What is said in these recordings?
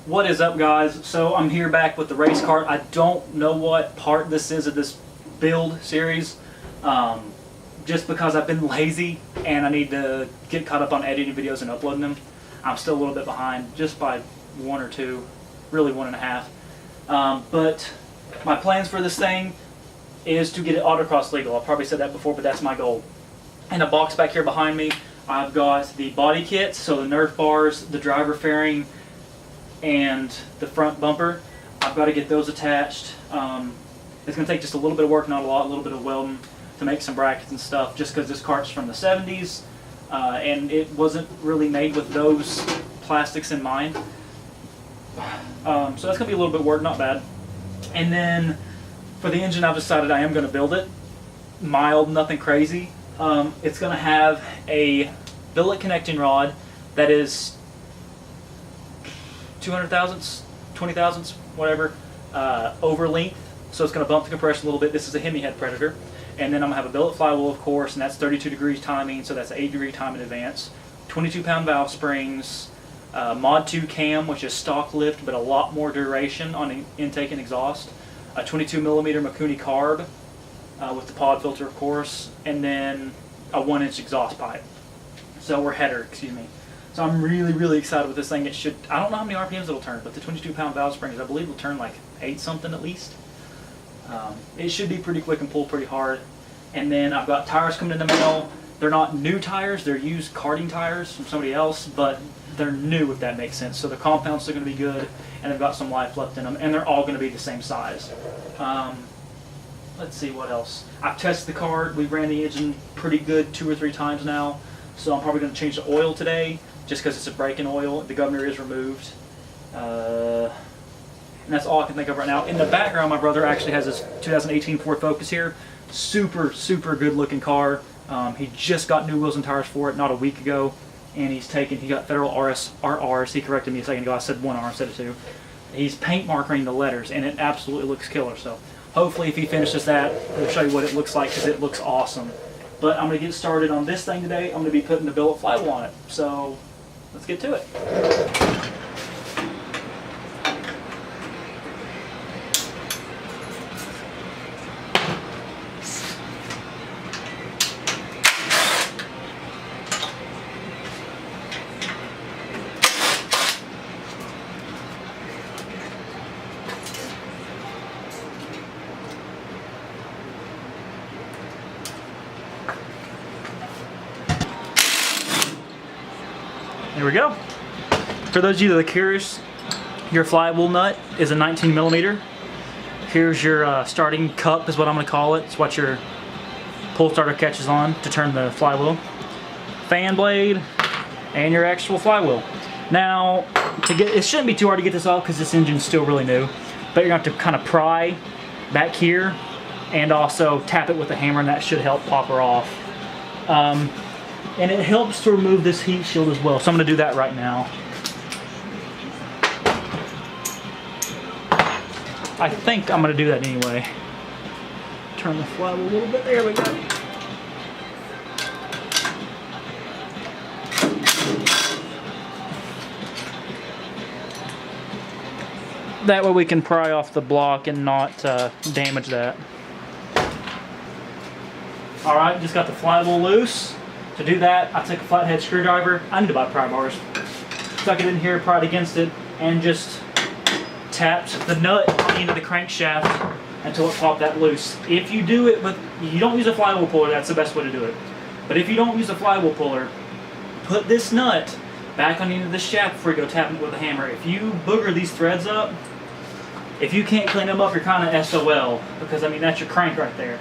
What is up, guys? So I'm here back with the race cart. I don't know what part this is of this build series, just because I've been lazy and I need to get caught up on editing videos and uploading them. I'm still a little bit behind, just by 1 or 2, really 1.5. But my plans for this thing is to get it AutoCross legal. I've probably said that before, but that's my goal. In a box back here behind me, I've got the body kits, so the Nerf bars, the driver fairing, and the front bumper. I've got to get those attached. It's going to take just a little bit of work, not a lot, a little bit of welding to make some brackets and stuff, just because this cart's from the 70s and it wasn't really made with those plastics in mind. So that's going to be a little bit of work, not bad. And then for the engine, I've decided I am going to build it. Mild, nothing crazy. It's going to have a billet connecting rod that is 200 thousandths, 20 thousandths, whatever, over length. So it's going to bump the compression a little bit. This is a Hemi head Predator. And then I'm going to have a billet flywheel, of course, and that's 32 degrees timing, so that's 8-degree time in advance. 22-pound valve springs, Mod 2 cam, which is stock lift, but a lot more duration on intake and exhaust. A 22mm Mikuni carb with the pod filter, of course, and then a 1-inch exhaust pipe. So, or header, excuse me. So I'm really, really excited with this thing. It should, I don't know how many RPMs it'll turn, but the 22-pound valve springs, I believe it'll turn like 8 something at least. It should be pretty quick and pull pretty hard. And then I've got tires coming in the mail. They're not new tires, they're used karting tires from somebody else, but they're new, if that makes sense. So the compounds are going to be good, and they've got some life left in them, and they're all going to be the same size. Let's see what else. I've tested the cart. We've ran the engine pretty good 2 or 3 times now, so I'm probably going to change the oil today, just because it's a break-in oil. The governor is removed. And that's all I can think of right now. In the background, my brother actually has his 2018 Ford Focus here. Super, super good looking car. He just got new wheels and tires for it not a week ago, and he got federal RRs. He corrected me a second ago. I said 1 R instead of 2. He's paint markering the letters, and it absolutely looks killer. So hopefully if he finishes that, we'll show you what it looks like, because it looks awesome. But I'm going to get started on this thing today. I'm going to be putting the billet flywheel on it. So let's get to it. There we go. For those of you that are curious, your flywheel nut is a 19mm. Here's your starting cup, is what I'm going to call it. It's what your pull starter catches on to turn the flywheel. Fan blade, and your actual flywheel. Now, it shouldn't be too hard to get this off because this engine's still really new, but you're going to have to kind of pry back here and also tap it with a hammer, and that should help pop her off. And it helps to remove this heat shield as well, so I'm going to do that right now. I think I'm going to do that anyway. Turn the flywheel a little bit. There we go. That way we can pry off the block and not damage that. Alright, just got the flywheel loose. To do that, I take a flathead screwdriver. I need to buy pry bars. Stuck it in here, pried against it, and just tapped the nut into the crankshaft until it popped that loose. If you do it with, you don't use a flywheel puller, that's the best way to do it. But if you don't use a flywheel puller, put this nut back on into the shaft before you go tapping it with a hammer. If you booger these threads up, if you can't clean them up, you're kind of SOL, because I mean that's your crank right there.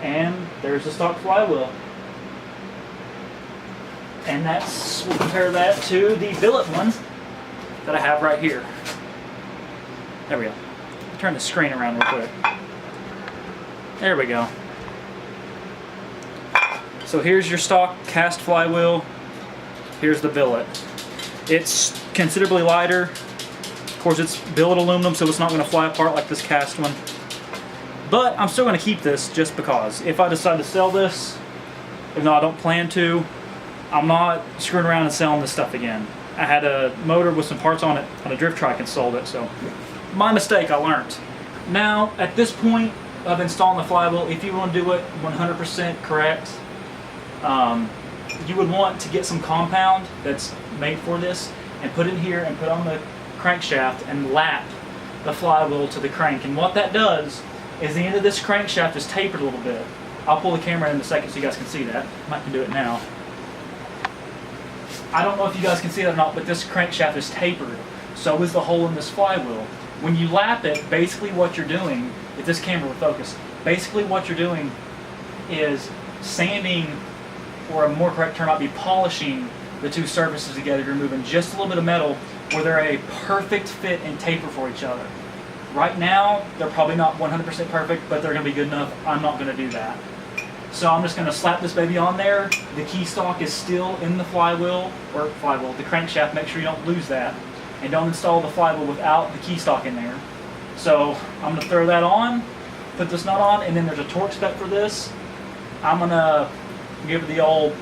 And there's the stock flywheel. And that's, we'll compare that to the billet one that I have right here. There we go. Turn the screen around real quick. There we go. So here's your stock cast flywheel. Here's the billet. It's considerably lighter. Of course, it's billet aluminum, so it's not going to fly apart like this cast one. But I'm still going to keep this just because. If I decide to sell this, even though I don't plan to, I'm not screwing around and selling this stuff again. I had a motor with some parts on it on a drift trike and sold it, so my mistake, I learned. Now, at this point of installing the flywheel, if you want to do it 100% correct, you would want to get some compound that's made for this and put in here and put on the crankshaft and lap the flywheel to the crank. And what that does is the end of this crankshaft is tapered a little bit. I'll pull the camera in a second so you guys can see that. I might can do it now. I don't know if you guys can see that or not, but this crankshaft is tapered. So is the hole in this flywheel. When you lap it, basically what you're doing, if this camera would focus, basically what you're doing is sanding, or a more correct term might be polishing the two surfaces together, removing just a little bit of metal where they're a perfect fit and taper for each other. Right now, they're probably not 100% perfect, but they're going to be good enough. I'm not going to do that. So I'm just going to slap this baby on there. The key stock is still in the flywheel, the crankshaft. Make sure you don't lose that. And don't install the flywheel without the key stock in there. So I'm going to throw that on, put this nut on, and then there's a torque spec for this. I'm going to give it the old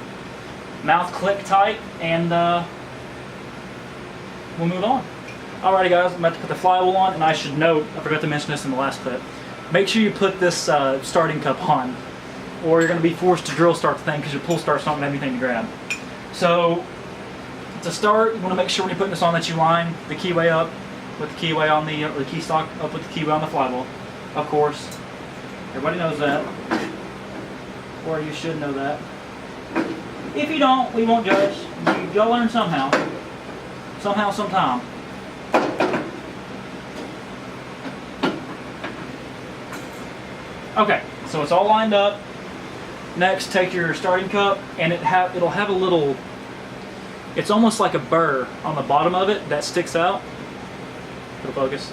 mouth click tight, and we'll move on. Alrighty guys, I'm about to put the flywheel on, and I should note, I forgot to mention this in the last clip, make sure you put this starting cup on, or you're going to be forced to drill start the thing because your pull start's not going to have anything to grab. So, to start, you want to make sure when you're putting this on that you line the keyway up with the keyway on the key stock up with the keyway on the flywheel. Of course, everybody knows that, or you should know that. If you don't, we won't judge. You'll learn somehow. Somehow, sometime. Okay, so it's all lined up. Next, take your starting cup, and it'll have a little, it's almost like a burr on the bottom of it that sticks out. It'll focus.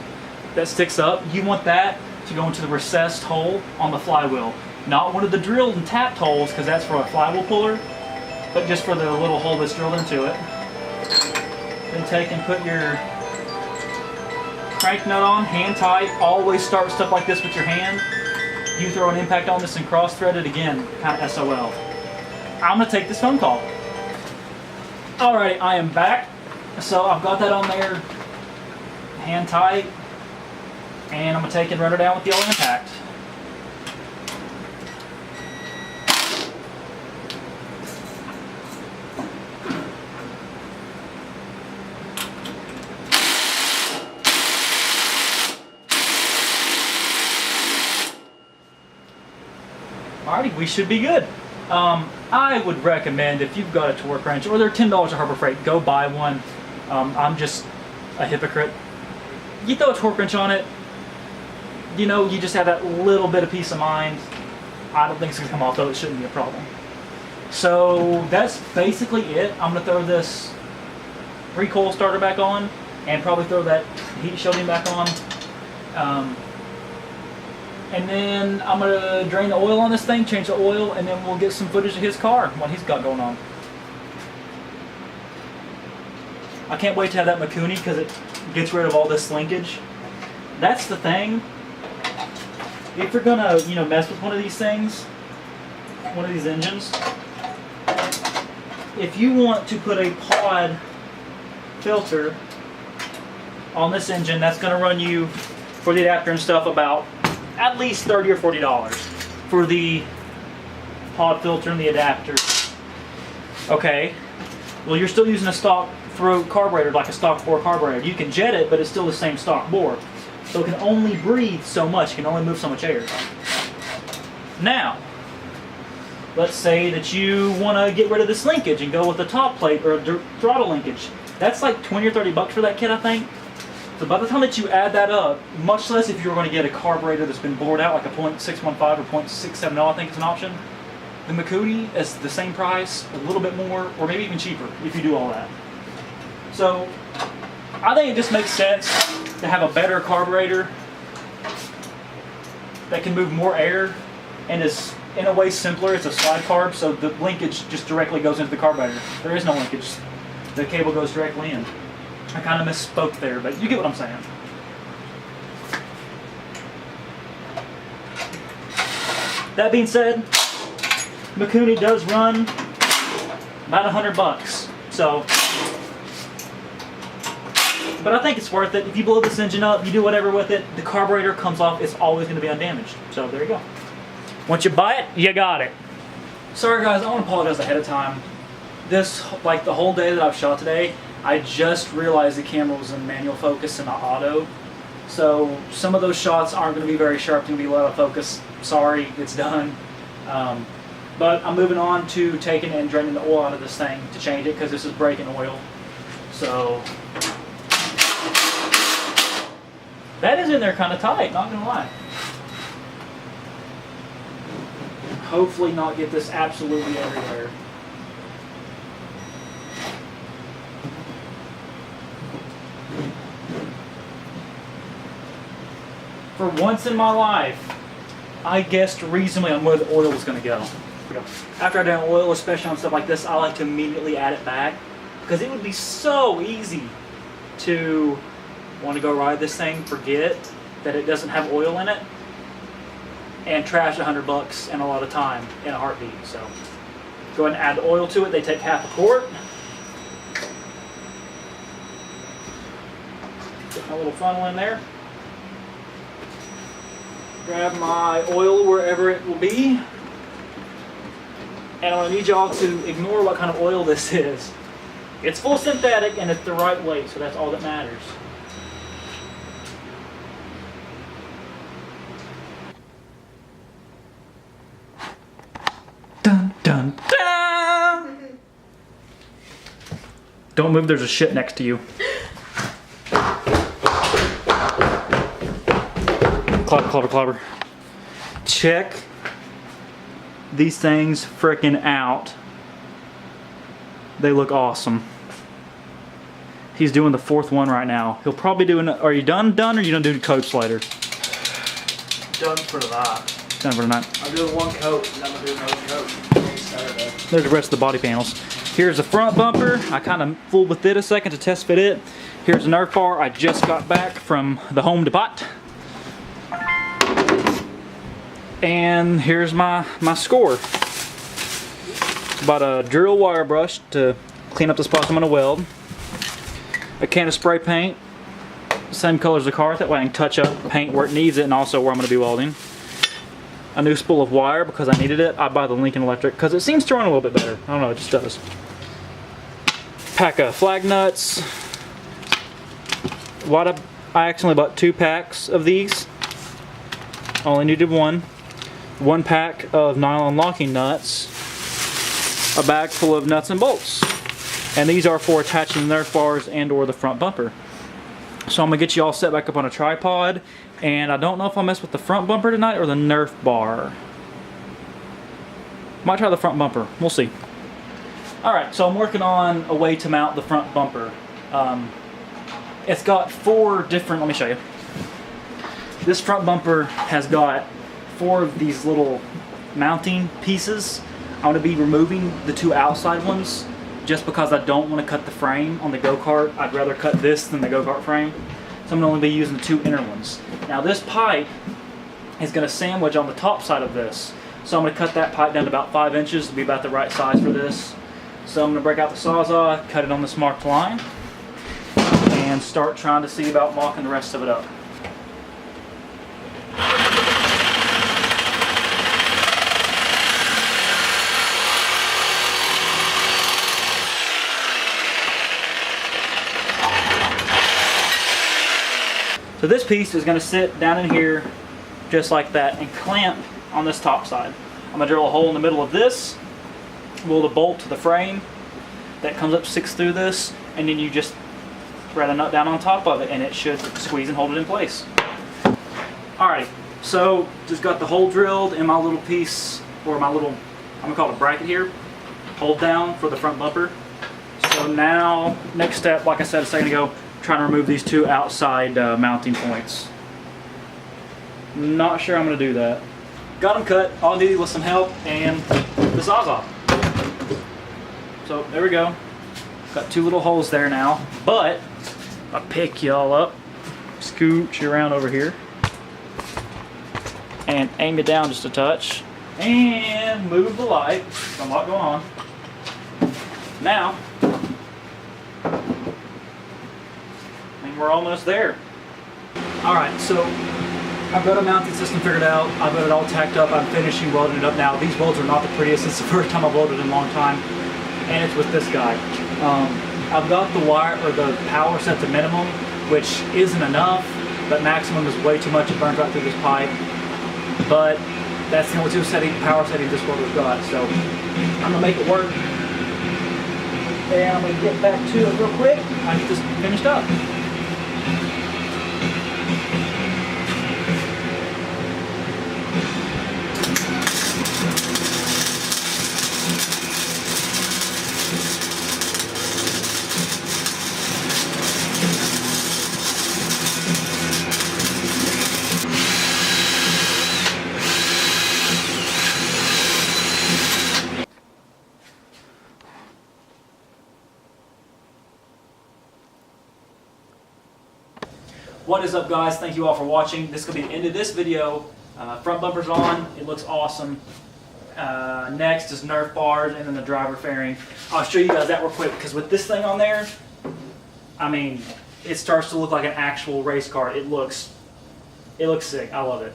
That sticks up. You want that to go into the recessed hole on the flywheel. Not one of the drilled and tapped holes, because that's for a flywheel puller, but just for the little hole that's drilled into it. Then take and put your crank nut on, hand tight. Always start stuff like this with your hand. You throw an impact on this and cross thread it again, kind of SOL. I'm going to take this phone call. Alrighty, I am back. So I've got that on there, hand tight, and I'm going to take and run her down with the old impact. Alrighty, we should be good. I would recommend, if you've got a torque wrench, or they're $10 at Harbor Freight, go buy one. I'm just a hypocrite. You throw a torque wrench on it, you know, you just have that little bit of peace of mind. I don't think it's going to come off, though. It shouldn't be a problem. So that's basically it. I'm going to throw this recoil starter back on, and probably throw that heat shielding back on. And then I'm going to drain the oil on this thing, change the oil, and then we'll get some footage of his car, what he's got going on. I can't wait to have that Mikuni because it gets rid of all this linkage. That's the thing. If you're going to, mess with one of these things, one of these engines, if you want to put a pod filter on this engine, that's going to run you, for the adapter and stuff, about at least $30 or $40 for the pod filter and the adapter. Okay, well, you're still using a stock throat carburetor, like a stock bore carburetor. You can jet it, but it's still the same stock bore. So it can only breathe so much, it can only move so much air. Now, let's say that you want to get rid of this linkage and go with a top plate or a throttle linkage. That's like 20 or 30 bucks for that kit, I think. So by the time that you add that up, much less if you're going to get a carburetor that's been bored out, like a .615 or .670, I think is an option. The Mikuni is the same price, a little bit more, or maybe even cheaper if you do all that. So I think it just makes sense to have a better carburetor that can move more air and is in a way simpler. It's a slide carb, so the linkage just directly goes into the carburetor. There is no linkage. The cable goes directly in. I kind of misspoke there, but you get what I'm saying. That being said, Mikuni does run about $100. So, but I think it's worth it. If you blow this engine up, you do whatever with it, the carburetor comes off, it's always going to be undamaged. So there you go. Once you buy it, you got it. Sorry guys, I want to apologize ahead of time. This, like the whole day that I've shot today, I just realized the camera was in manual focus and not auto. So some of those shots aren't going to be very sharp, going to be a lot of focus. Sorry, it's done. But I'm moving on to taking and draining the oil out of this thing to change it because this is breaking oil. So that is in there kind of tight, not going to lie. Hopefully not get this absolutely everywhere. For once in my life, I guessed reasonably on where the oil was going to go. After I done oil, especially on stuff like this, I like to immediately add it back because it would be so easy to want to go ride this thing, forget that it doesn't have oil in it, and trash $100 and a lot of time in a heartbeat. So go ahead and add the oil to it. They take half a quart. Get my little funnel in there. Grab my oil wherever it will be. And I'm going to need y'all to ignore what kind of oil this is. It's full synthetic and it's the right weight, so that's all that matters. Dun, dun, dun. Don't move, there's a shit next to you. Clobber, clobber, clobber. Check these things frickin' out. They look awesome. He's doing the fourth one right now. He'll probably do an, are you done, or are you gonna do the coats later? Done for the night. Done for the night. I'm doing one coat and I'm gonna do another coat Saturday. There's the rest of the body panels. Here's the front bumper. I kind of fooled with it a second to test fit it. Here's the Nerf bar I just got back from the Home Depot. And here's my score. About a drill wire brush to clean up the spots I'm going to weld. A can of spray paint, same color as the car, that way I can touch up paint where it needs it and also where I'm going to be welding. A new spool of wire because I needed it. I buy the Lincoln Electric because it seems to run a little bit better. I don't know, it just does. Pack of flag nuts. I accidentally bought 2 packs of these. Only needed one. 1 pack of nylon locking nuts. A bag full of nuts and bolts. And these are for attaching the Nerf bars and or the front bumper. So I'm going to get you all set back up on a tripod. And I don't know if I'll mess with the front bumper tonight or the Nerf bar. Might try the front bumper. We'll see. Alright, so I'm working on a way to mount the front bumper. It's got 4 different, let me show you. This front bumper has got 4 of these little mounting pieces. I'm going to be removing the 2 outside ones just because I don't want to cut the frame on the go-kart. I'd rather cut this than the go-kart frame. So I'm going to only be using the 2 inner ones. Now this pipe is going to sandwich on the top side of this. So I'm going to cut that pipe down to about 5 inches to be about the right size for this. So I'm going to break out the Sawzall, cut it on this marked line, and start trying to see about mocking the rest of it up. So this piece is going to sit down in here just like that and clamp on this top side. I'm going to drill a hole in the middle of this, weld a bolt to the frame that comes up 6 through this, and then you just thread a nut down on top of it and it should squeeze and hold it in place. Alright, so just got the hole drilled in my little piece, or my little, I'm going to call it a bracket here, hold down for the front bumper. So now, next step, like I said a second ago, trying to remove these 2 outside mounting points. Not sure I'm going to do that. Got them cut, all I needed was some help and the Sawzall. So there we go. Got 2 little holes there now, but I'll pick y'all up, scooch you around over here, and aim it down just a touch, and move the light. There's a lot going on. Now, we're almost there. Alright, so I've got a mounting system figured out. I've got it all tacked up. I'm finishing welding it up now. These bolts are not the prettiest. It's the first time I've welded in a long time. And it's with this guy. I've got the wire or the power set to minimum, which isn't enough, but maximum is way too much. It burns right through this pipe. But that's the only two power settings this welder's got. So I'm gonna make it work. And I'm gonna get back to it real quick. I get this finished up. What is up, guys? Thank you all for watching. This is going to be the end of this video. Front bumper's on. It looks awesome. Next is Nerf bars and then the driver fairing. I'll show you guys that real quick because with this thing on there, I mean, it starts to look like an actual race car. It looks sick. I love it.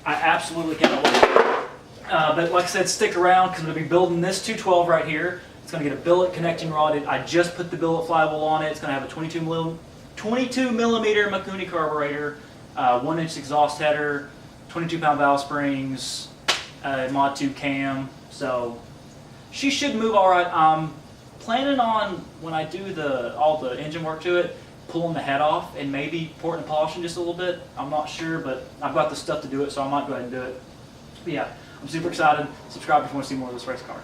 I absolutely cannot wait. But like I said, stick around because I'm going to be building this 212 right here. It's going to get a billet connecting rod. I just put the billet flywheel on it. It's going to have a 22 millimeter Makuni carburetor, 1-inch exhaust header, 22-pound valve springs, Mod 2 cam. So she should move all right. I'm planning on, when I do all the engine work to it, pulling the head off and maybe porting and polishing just a little bit. I'm not sure, but I've got the stuff to do it, so I might go ahead and do it. But yeah, I'm super excited. Subscribe if you want to see more of this race car.